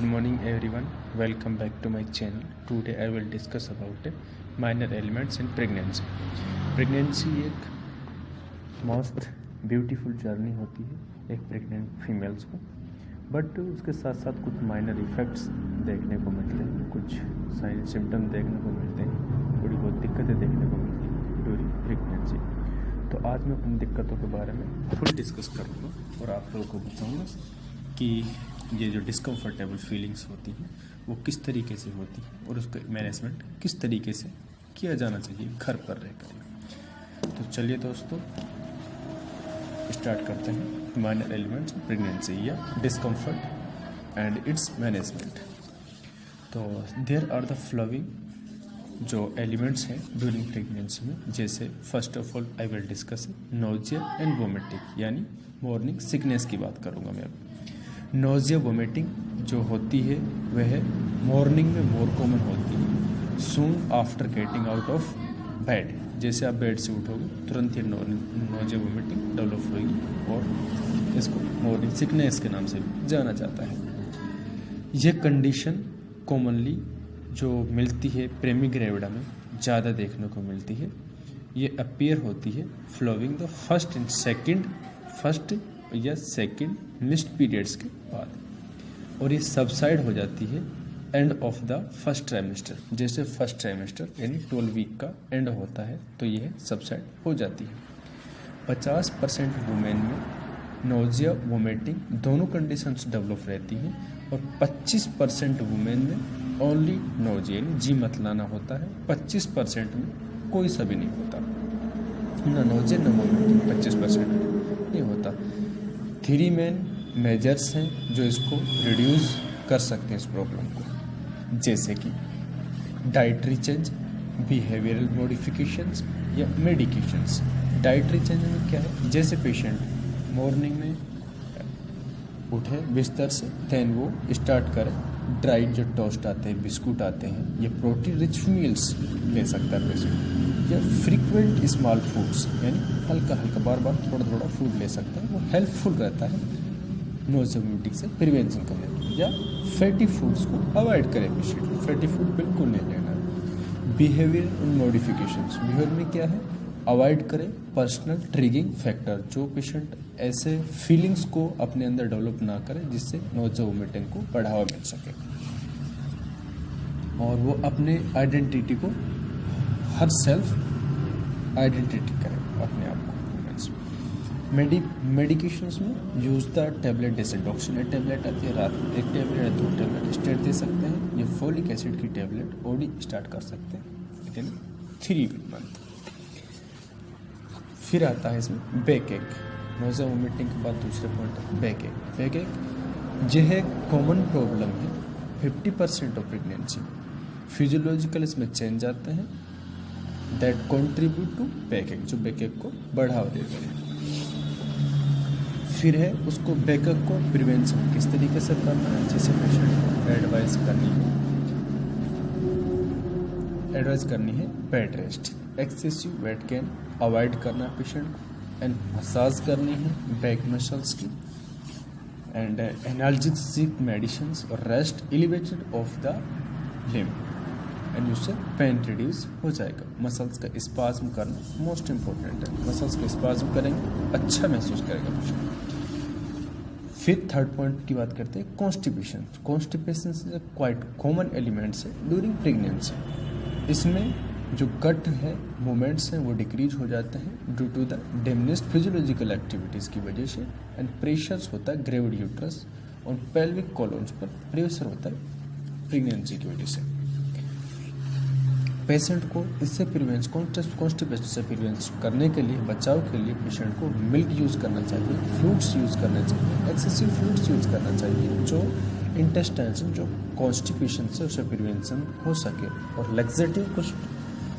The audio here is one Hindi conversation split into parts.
Good morning everyone. Welcome back to my channel. Today I will discuss about minor elements in pregnancy. Pregnancy एक most beautiful journey होती है एक प्रेग्नेंट फीमेल्स को, बट उसके साथ साथ कुछ माइनर इफ़ेक्ट्स देखने को मिलते हैं, कुछ साइन सिम्टम देखने को मिलते हैं, थोड़ी बहुत दिक्कतें देखने को मिलती हैं ड्यूरिंग प्रेगनेंसी। तो आज मैं उन दिक्कतों के बारे में फुल डिस्कस करूँगा और आप लोगों को बताऊँगा कि ये जो डिस्कम्फर्टेबल फीलिंग्स होती हैं वो किस तरीके से होती है और उसका मैनेजमेंट किस तरीके से किया जाना चाहिए घर पर रहकर। तो चलिए दोस्तों स्टार्ट करते हैं माइनर एलिमेंट्स प्रेगनेंसी या डिस्कम्फर्ट एंड इट्स मैनेजमेंट। तो देयर आर द फ्लोइंग जो एलिमेंट्स हैं ड्यूरिंग प्रेगनेंसी में, जैसे first of all I will discuss nausea and vomiting, यानी मॉर्निंग सिकनेस की बात करूँगा मैं अब। नोजिया वोमिटिंग जो होती है वह मॉर्निंग में मोर कॉमन होती है soon after getting out of bed. जैसे आप बेड से उठोगे तुरंत ही नोजिया वोमिटिंग डेवलप होगी और इसको मॉर्निंग सिकनेस के नाम से भी जाना जाता है। यह कंडीशन कॉमनली जो मिलती है प्रेमी ग्रेविडा में ज़्यादा देखने को मिलती है। ये अपीयर होती है फ्लोइंग द फर्स्ट या सेकंड मिस्ड पीरियड्स के बाद, और ये सबसाइड हो जाती है end of the first trimester. जैसे फर्स्ट ट्राइमेस्टर यानी 12 वीक का एंड होता है तो यह सबसाइड हो जाती है। 50% वुमेन में नोजिया वोमिटिंग दोनों कंडीशंस डेवलप रहती हैं और 25% वुमेन में ओनली नोजिया यानी जी मत लाना होता है। 25% में कोई सा भी नहीं होता, ना नोजिया ना वोमिटिंग 25% में नहीं होता। 3 मेन मेजर्स हैं जो इसको रिड्यूस कर सकते हैं इस प्रॉब्लम को, जैसे कि डाइटरी चेंज, बिहेवियरल मॉडिफिकेशंस या मेडिकेशंस। डाइटरी चेंज में क्या है, जैसे पेशेंट मॉर्निंग में उठे बिस्तर से दैन वो स्टार्ट करें ड्राइड जो टोस्ट आते हैं, बिस्कुट आते हैं, या प्रोटीन रिच मील्स ले सकता है पेशेंट, या फ्रीक्वेंट स्मॉल फूड्स यानी हल्का हल्का बार बार थोड़ा थोड़ा फूड ले सकता है। वो हेल्पफुल रहता है नोजिया वोमिटिंग से प्रिवेंशन करने में। या फैटी फूड्स को अवॉइड करें पेशेंट, फैटी फूड बिल्कुल नहीं लेना है। बिहेवियर मॉडिफिकेशंस, बिहेवियर में क्या है, अवॉइड करें पर्सनल ट्रिगिंग फैक्टर, जो पेशेंट ऐसे फीलिंग्स को अपने अंदर डेवलप ना करें जिससे नोजिया वोमिटिंग को बढ़ावा मिल सके, और वो अपने आइडेंटिटी को हर सेल्फ आइडेंटिटी करें अपने आप को। मेडिकेशंस में यूज़ द टेबलेट, जैसे डॉक्सिनेट टेबलेट आती है रात में 1 टेबलेट या 2 टेबलेट स्टेट दे सकते हैं, या फोलिक एसिड की टेबलेट ओडी स्टार्ट कर सकते हैं विद इन 3 मंथ। फिर आता है इसमें बैक एक। नोजिया वोमिटिंग के बाद दूसरे पॉइंट है बैक एक। बैक एक यह एक कॉमन प्रॉब्लम है 50% ऑफ प्रेगनेंसी में। फिजियोलॉजिकल इसमें चेंज आते हैं दैट कंट्रीब्यूट टू बैक एक, जो बैक एक को बढ़ावा देते हैं। फिर है उसको बैक एक को प्रिवेंशन किस तरीके से करना है, जैसे पेशेंट को एडवाइस करनी है bed rest, excessive weight gain avoid करना है पेशेंट को, एंड मसाज करनी है बैक मसल्स की, एंड एनाल्जेसिक मेडिसिन्स और rest elevated of the limb, and उससे पेन रिड्यूस हो जाएगा। मसल्स का स्पाज्म करना मोस्ट इंपॉर्टेंट है, मसल्स का स्पाज्म करेंगे अच्छा महसूस करेगा पेशेंट। फिर थर्ड पॉइंट की बात करते हैं कॉन्स्टिपेशन। कॉन्स्टिपेशन से क्वाइट कॉमन एलिमेंट्स है ड्यूरिंग प्रेगनेंसी। इसमें जो गट है मूवमेंट्स हैं वो डिक्रीज हो जाते हैं due to the diminished physiological activities की वजह से, एंड प्रेशर्स होता है ग्रेविड यूट्रस और पेल्विक कॉलोन्स पर प्रेशर होता है प्रेगनेंसी की वजह से। पेशेंट को इससे कॉन्स्टिपेशन से प्रिवेंट करने के लिए, बचाव के लिए पेशेंट को मिल्क यूज़ करना चाहिए, फ्रूट्स यूज़ करना चाहिए, एक्सेसिव फ्रूट्स यूज़ करना चाहिए जो इंटेस्टाइन से जो कॉन्स्टिपेशन से उससे प्रिवेंशन हो सके, और लग्जेटिव कुछ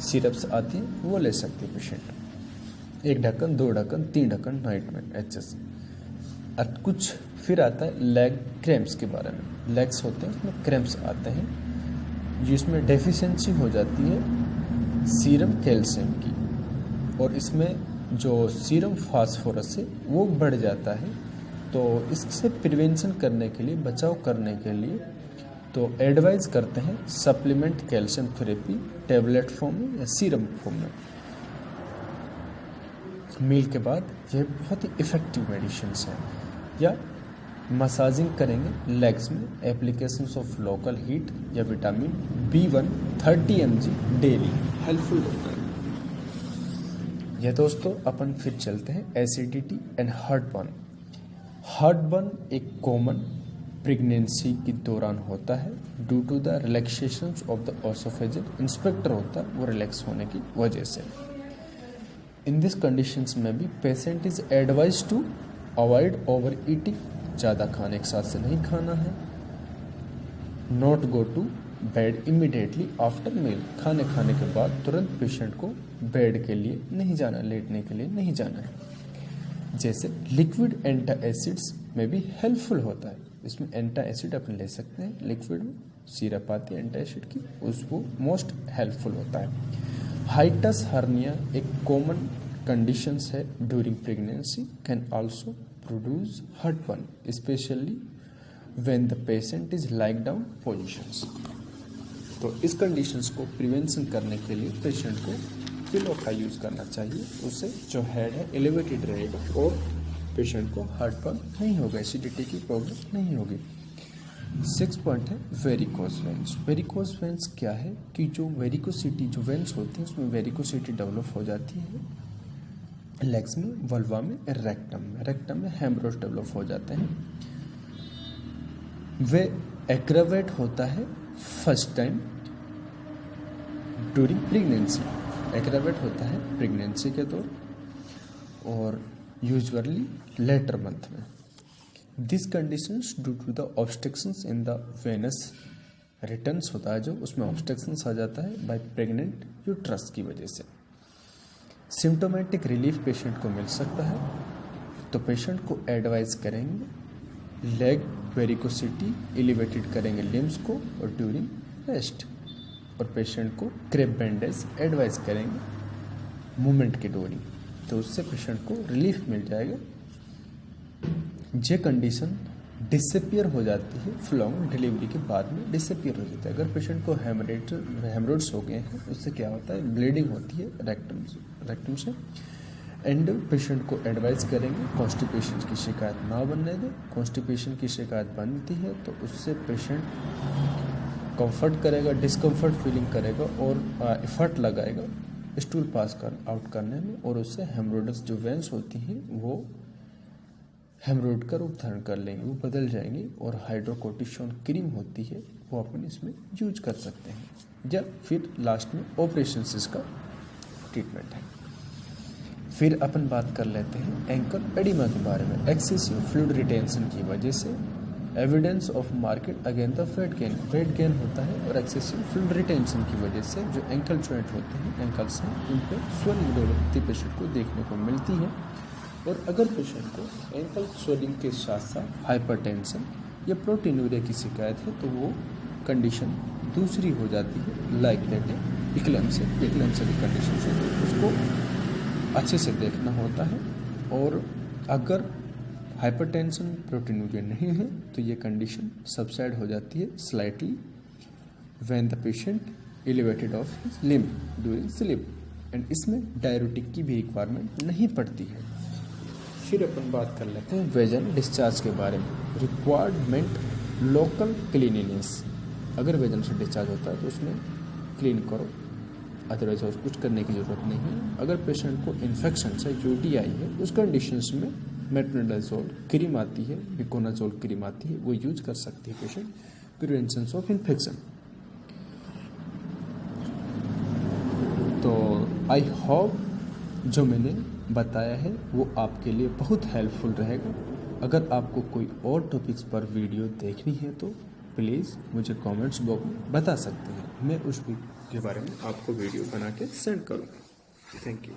सिरप्स आती हैं वो ले सकते हैं पेशेंट, 1 ढक्कन 2 ढक्कन 3 ढक्कन नाइट में एचएस। अब कुछ फिर आता है लेग क्रैम्प्स के बारे में। लेग्स होते हैं उसमें क्रैम्प्स आते हैं जिसमें डेफिशिएंसी हो जाती है सीरम कैल्शियम की, और इसमें जो सीरम फास्फोरस है वो बढ़ जाता है तो इससे प्रिवेंशन करने के लिए, बचाव करने के लिए तो एडवाइज करते हैं supplement calcium therapy tablet form में या सीरम फॉर्म में मील के बाद। यह बहुत ही इफ़ेक्टिव मेडिसिन्स हैं। या मसाजिंग करेंगे लेग्स में, एप्लीकेशंस ऑफ लोकल हीट या vitamin B1 30 mg daily helpful होता है। यह दोस्तों अपन फिर चलते हैं एसिडिटी एंड हार्टबर्न। हार्टबर्न एक कॉमन प्रेगनेंसी के दौरान होता है due to the relaxation of the oesophageal inspector होता है वो रिलैक्स होने की वजह से। इन दिस कंडीशंस में भी patient is advise to avoid over eating, ज़्यादा खाने के साथ से नहीं खाना है। Not go to bed immediately after meal, खाने के बाद तुरंत पेशेंट को बेड के लिए नहीं जाना, लेटने के लिए नहीं जाना है। जैसे लिक्विड एंटा एसिड्स में भी हेल्पफुल होता है। इसमें एंटा एसिड अपन ले सकते हैं, लिक्विड में सिरप आती है एंटा एसिड की, उसको मोस्ट हेल्पफुल होता है। हाइटस हर्निया एक कॉमन कंडीशंस है during pregnancy, can also produce heartburn specially when the patient is like down positions. तो इस कंडीशंस को प्रिवेंशन करने के लिए पेशेंट को पिलो का यूज़ करना चाहिए, उससे जो हेड है एलिवेटेड रहेगा और पेशेंट को हार्टबर्न नहीं होगा, एसिडिटी की प्रॉब्लम नहीं होगी। 6 पॉइंट है वेरिकोस वेन्स। वेरिकोस वेन्स क्या है कि जो वेरिकोसिटी जो वेन्स होती है उसमें वेरिकोसिटी डेवलप हो जाती है लेग्स में, वल्वा में, रेक्टम में हेमरोज डेवलप हो जाते हैं। वे एग्रावेट होता है first time during pregnancy, aggravate होता है प्रेगनेंसी के दौर और यूजुअली लेटर मंथ में। This conditions due to the obstructions in the venous returns होता है जो उसमें ऑब्स्ट्रक्शंस आ जाता है बाय प्रेग्नेंट यूट्रस की वजह से। सिम्टोमेटिक रिलीफ पेशेंट को मिल सकता है, तो पेशेंट को एडवाइज करेंगे लेग वेरिकोसिटी एलिवेटेड करेंगे लिम्स को और ड्यूरिंग रेस्ट, और पेशेंट को क्रेप बैंडेज एडवाइज करेंगे मूवमेंट के ड्यूरिंग, तो उससे पेशेंट को रिलीफ मिल जाएगा। ये कंडीशन डिसअपियर हो जाती है फ्लॉन्ग डिलीवरी के बाद में, डिसअपियर हो जाता है। अगर पेशेंट को हेमरोइड्स हो गए हैं उससे क्या होता है, ब्लीडिंग होती है रेक्टम से, एंड पेशेंट को एडवाइस करेंगे कॉन्स्टिपेशन की शिकायत ना बनने दें। कॉन्स्टिपेशन की शिकायत बनती है तो उससे पेशेंट कंफर्ट करेगा, डिस्कम्फर्ट फीलिंग करेगा और एफर्ट लगाएगा स्टूल पास आउट करने में, और उससे हेमरोइड्स जो वेंस होती हैं वो हेमरोइड का रूप धारण कर लेंगे, वो बदल जाएंगे, और हाइड्रोकोर्टिसोन क्रीम होती है वो अपन इसमें यूज कर सकते हैं, या फिर लास्ट में ऑपरेशन इसका ट्रीटमेंट है। फिर अपन बात कर लेते हैं एंकल एडिमा के बारे में। एक्सेसिव फ्लूइड रिटेंशन की वजह से evidence of market again the weight gain होता है, और एक्सेसिव फ्लूइड रिटेंशन की वजह से जो एंकल जॉइंट होते हैं, एंकल्स हैं, उन पर स्वेलिंग डेवलप पेशेंट को देखने को मिलती है। और अगर पेशेंट को एंकल स्वेलिंग के साथ साथ हाइपरटेंशन या प्रोटीनूरिया की शिकायत है तो वो कंडीशन दूसरी हो जाती है, लाइक दैट है इक्लेम्सिया की कंडीशन होती है, उसको अच्छे से देखना होता है। और अगर हाइपरटेंशन प्रोटीनूरिया नहीं है तो ये कंडीशन सबसाइड हो जाती है slightly when the patient elevated of his limb during sleep, and इसमें डायरेटिक की भी रिक्वायरमेंट नहीं पड़ती है। फिर अपन बात कर लेते हैं वेजन डिस्चार्ज के बारे में। रिक्वायरमेंट लोकल क्लीनिनेस, अगर वेजन से डिस्चार्ज होता है तो उसमें क्लीन करो, अदरवाइज और कुछ करने की ज़रूरत नहीं है। अगर पेशेंट को इन्फेक्शन से यूटीआई है उस कंडीशंस में मेट्रोनिडाजोल क्रीम आती है, विकोनाजोल क्रीम आती है, वो यूज कर सकती है पेशेंट प्रिवेंशन ऑफ इन्फेक्शन। तो आई होप जो मैंने बताया है वो आपके लिए बहुत हेल्पफुल रहेगा। अगर आपको कोई और टॉपिक्स पर वीडियो देखनी है तो प्लीज़ मुझे कमेंट्स बॉक्स में बता सकते हैं, मैं उस के बारे में आपको वीडियो बना के सेंड करूँगा। Thank you.